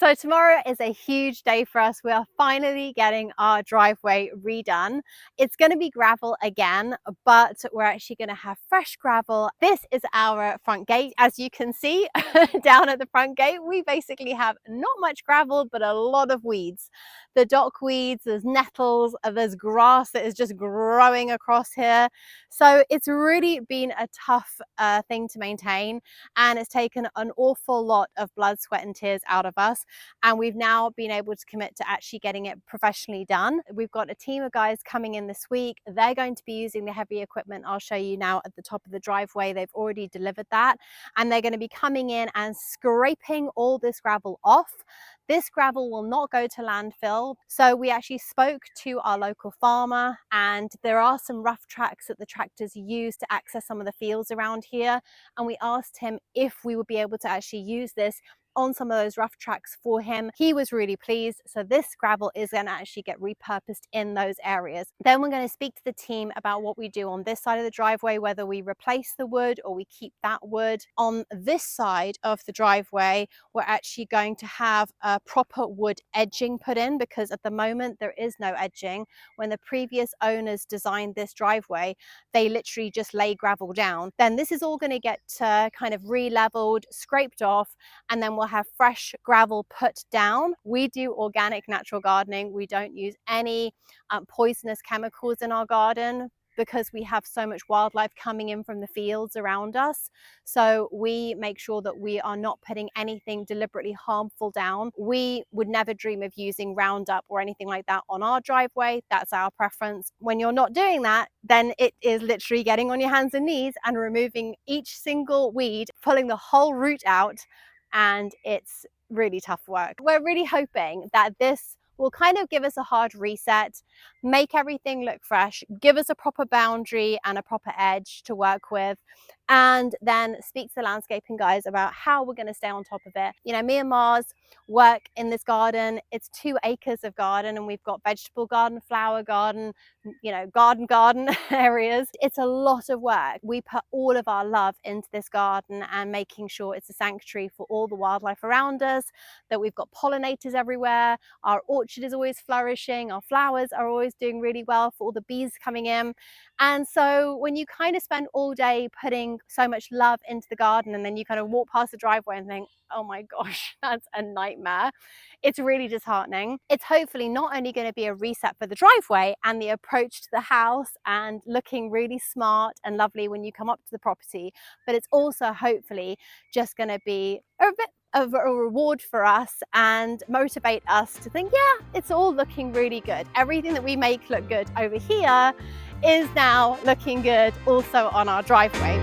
So tomorrow is a huge day for us. We are finally getting our driveway redone. It's going to be gravel again, but we're actually going to have fresh gravel. This is our front gate. As you can see down at the front gate, we basically have not much gravel, but a lot of weeds. The dock weeds, there's nettles, there's grass that is just growing across here. So it's really been a tough thing to maintain, and it's taken an awful lot of blood, sweat and tears out of us. And we've now been able to commit to actually getting it professionally done. We've got a team of guys coming in this week. They're going to be using the heavy equipment I'll show you now at the top of the driveway. They've already delivered that, and they're going to be coming in and scraping all this gravel off. This gravel will not go to landfill. So we actually spoke to our local farmer, and there are some rough tracks that the tractors use to access some of the fields around here. And we asked him if we would be able to actually use this on some of those rough tracks for him. He was really pleased. So this gravel is going to actually get repurposed in those areas. Then we're going to speak to the team about what we do on this side of the driveway, whether we replace the wood or we keep that wood. On this side of the driveway, we're actually going to have a proper wood edging put in, because at the moment there is no edging. When the previous owners designed this driveway, they literally just lay gravel down. Then this is all going to get kind of re-leveled, scraped off, and then we'll have fresh gravel put down. We do organic natural gardening. We don't use any poisonous chemicals in our garden, because we have so much wildlife coming in from the fields around us. So we make sure that we are not putting anything deliberately harmful down. We would never dream of using Roundup or anything like that on our driveway. That's our preference. When you're not doing that, then it is literally getting on your hands and knees and removing each single weed, pulling the whole root out, and it's really tough work. We're really hoping that this will kind of give us a hard reset, make everything look fresh, give us a proper boundary and a proper edge to work with, and then speak to the landscaping guys about how we're going to stay on top of it. You know, me and Mars work in this garden. It's 2 acres of garden, and we've got vegetable garden, flower garden, you know, garden areas. It's a lot of work. We put all of our love into this garden and making sure it's a sanctuary for all the wildlife around us, that we've got pollinators everywhere. Our orchard is always flourishing. Our flowers are always doing really well for all the bees coming in. And so when you kind of spend all day putting so much love into the garden, and then you kind of walk past the driveway and think, oh my gosh, that's a nightmare, it's really disheartening. It's hopefully not only going to be a reset for the driveway and the approach to the house and looking really smart and lovely when you come up to the property, but it's also hopefully just going to be a bit of a reward for us and motivate us to think, yeah, it's all looking really good. Everything that we make look good over here is now looking good also on our driveway.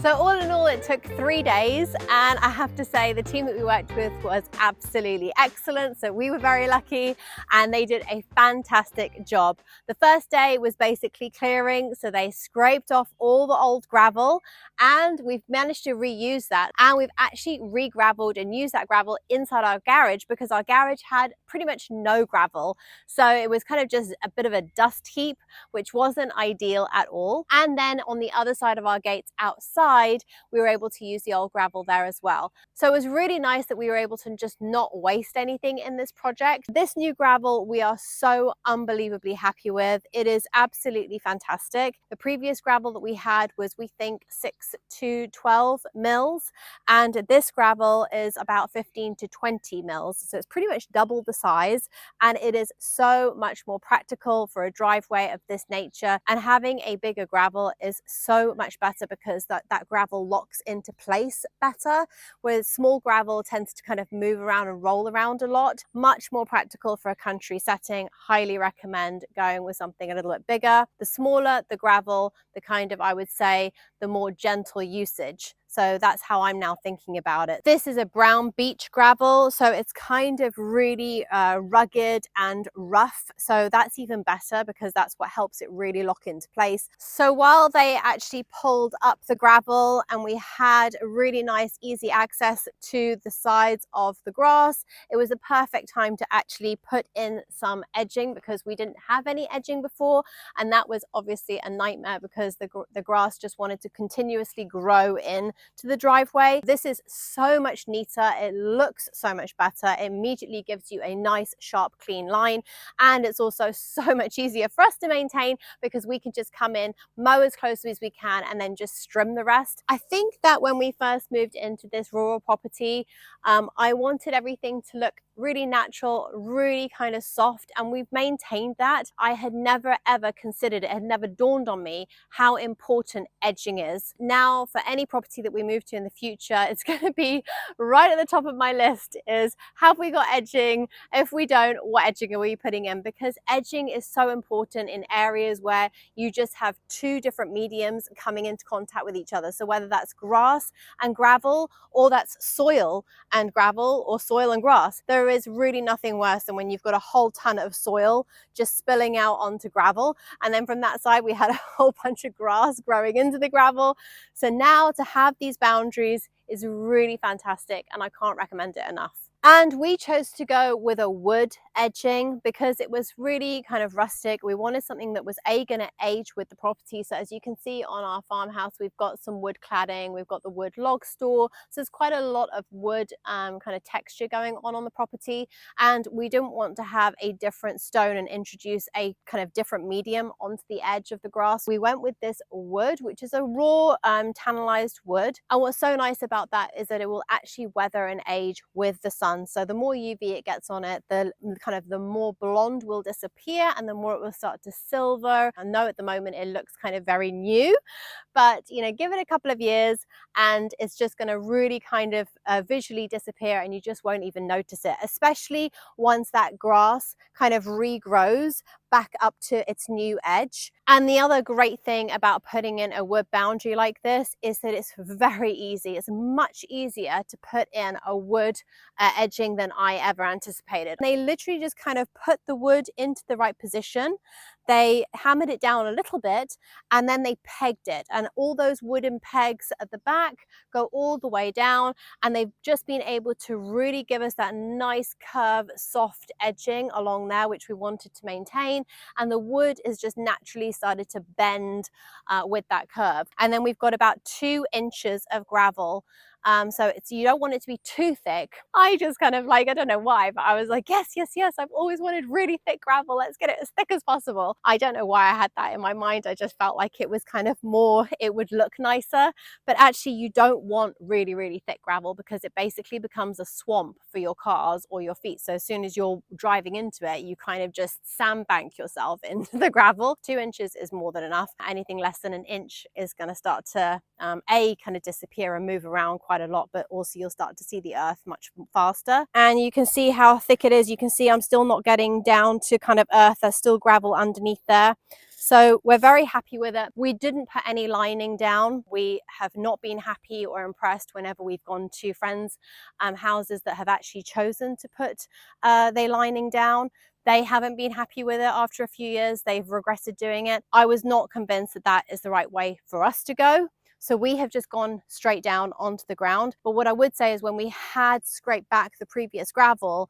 So all in all, it took 3 days, and I have to say the team that we worked with was absolutely excellent. So we were very lucky, and they did a fantastic job. The first day was basically clearing, so they scraped off all the old gravel, and we've managed to reuse that, and we've actually re-gravelled and used that gravel inside our garage, because our garage had pretty much no gravel. So it was kind of just a bit of a dust heap, which wasn't ideal at all. And then on the other side of our gates outside, we were able able to use the old gravel there as well. So it was really nice that we were able to just not waste anything in this project. This new gravel we are so unbelievably happy with. It is absolutely fantastic. The previous gravel that we had was, we think, 6 to 12 mils, and this gravel is about 15 to 20 mils. So it's pretty much double the size, and it is so much more practical for a driveway of this nature. And having a bigger gravel is so much better because that gravel locks into place better, whereas small gravel tends to kind of move around and roll around a lot. Much more practical for a country setting. Highly recommend going with something a little bit bigger. The smaller the gravel, the kind of, I would say, the more gentle usage. So that's how I'm now thinking about it. This is a brown beech gravel, so it's kind of really rugged and rough. So that's even better because that's what helps it really lock into place. So while they actually pulled up the gravel and we had really nice, easy access to the sides of the grass, it was a perfect time to actually put in some edging because we didn't have any edging before. And that was obviously a nightmare because the grass just wanted to continuously grow in to the driveway. This is so much neater. It looks so much better. It immediately gives you a nice, sharp, clean line. And it's also so much easier for us to maintain because we can just come in, mow as closely as we can, and then just trim the rest. I think that when we first moved into this rural property, I wanted everything to look really natural, really kind of soft, and we've maintained that. I had never ever considered, it had never dawned on me how important edging is. Now for any property that we move to in the future, it's going to be right at the top of my list is, have we got edging? If we don't, what edging are we putting in? Because edging is so important in areas where you just have two different mediums coming into contact with each other. So whether that's grass and gravel, or that's soil and gravel, or soil and grass, there is really nothing worse than when you've got a whole ton of soil just spilling out onto gravel, and then from that side we had a whole bunch of grass growing into the gravel. So now to have these boundaries is really fantastic, and I can't recommend it enough. And we chose to go with a wood edging because it was really kind of rustic. We wanted something that was going to age with the property. So as you can see on our farmhouse, we've got some wood cladding, we've got the wood log store. So there's quite a lot of wood kind of texture going on the property. And we didn't want to have a different stone and introduce a kind of different medium onto the edge of the grass. We went with this wood, which is a raw tannalized wood. And what's so nice about that is that it will actually weather and age with the sun. So the more UV it gets on it, the more blonde will disappear and the more it will start to silver. I know at the moment it looks kind of very new, but you know, give it a couple of years and it's just going to really kind of visually disappear, and you just won't even notice it, especially once that grass kind of regrows back up to its new edge. And the other great thing about putting in a wood boundary like this is that it's very easy. It's much easier to put in a wood edging than I ever anticipated. They literally just kind of put the wood into the right position. They hammered it down a little bit and then they pegged it, and all those wooden pegs at the back go all the way down, and they've just been able to really give us that nice curve, soft edging along there, which we wanted to maintain. And the wood is just naturally started to bend with that curve. And then we've got about 2 inches of gravel. So you don't want it to be too thick. I just kind of like, I don't know why, but I was like, yes, yes, yes, I've always wanted really thick gravel. Let's get it as thick as possible. I don't know why I had that in my mind. I just felt like it was kind of more, it would look nicer. But actually you don't want really, really thick gravel because it basically becomes a swamp for your cars or your feet. So as soon as you're driving into it, you kind of just sandbank yourself into the gravel. 2 inches is more than enough. Anything less than an inch is going to start to kind of disappear and move around quite a lot, but also you'll start to see the earth much faster. And you can see how thick it is. You can see I'm still not getting down to kind of earth. There's still gravel underneath there. So we're very happy with it. We didn't put any lining down. We have not been happy or impressed whenever we've gone to friends' houses that have actually chosen to put their lining down. They haven't been happy with it after a few years. They've regretted doing it. I was not convinced that that is the right way for us to go. So we have just gone straight down onto the ground. But what I would say is when we had scraped back the previous gravel,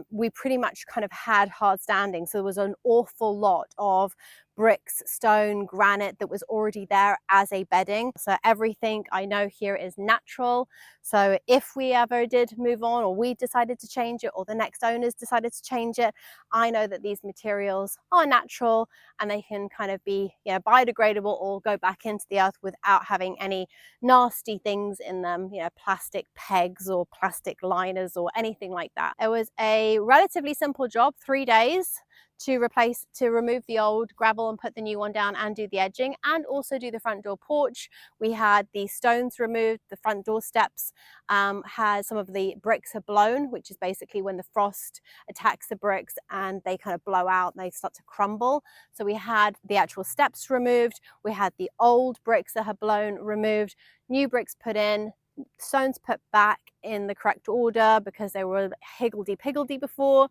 we pretty much kind of had hard standing. So there was an awful lot of bricks, stone, granite that was already there as a bedding. So everything I know here is natural. So if we ever did move on, or we decided to change it, or the next owners decided to change it, I know that these materials are natural and they can kind of be, you know, biodegradable or go back into the earth without having any nasty things in them, you know, plastic pegs or plastic liners or anything like that. It was a relatively simple job, 3 days to remove the old gravel and put the new one down and do the edging, and also do the front door porch. We had the stones removed, the front door steps had some of the bricks have blown, which is basically when the frost attacks the bricks and they kind of blow out and they start to crumble. So we had the actual steps removed, we had the old bricks that had blown removed, new bricks put in, stones put back in the correct order because they were higgledy-piggledy before,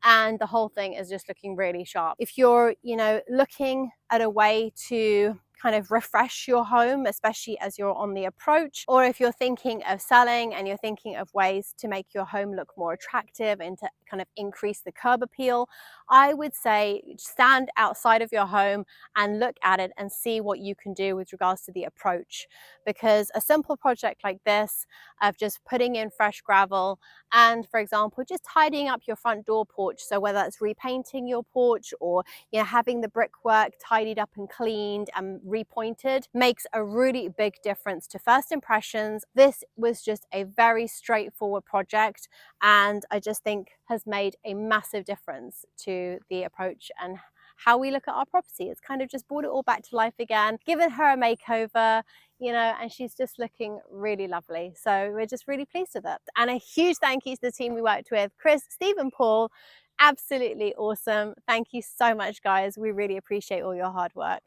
and the whole thing is just looking really sharp. If you're, you know, looking at a way to kind of refresh your home, especially as you're on the approach, or if you're thinking of selling and you're thinking of ways to make your home look more attractive and to kind of increase the curb appeal, I would say stand outside of your home and look at it and see what you can do with regards to the approach. Because a simple project like this of just putting in fresh gravel and, for example, just tidying up your front door porch, so whether it's repainting your porch or, you know, having the brickwork tidied up and cleaned and repointed, makes a really big difference to first impressions. This was just a very straightforward project, and I just think has made a massive difference to the approach and how we look at our property. It's kind of just brought it all back to life again, given her a makeover, you know, and she's just looking really lovely. So we're just really pleased with it. And a huge thank you to the team we worked with, Chris, Steve and Paul. Absolutely awesome. Thank you so much, guys. We really appreciate all your hard work.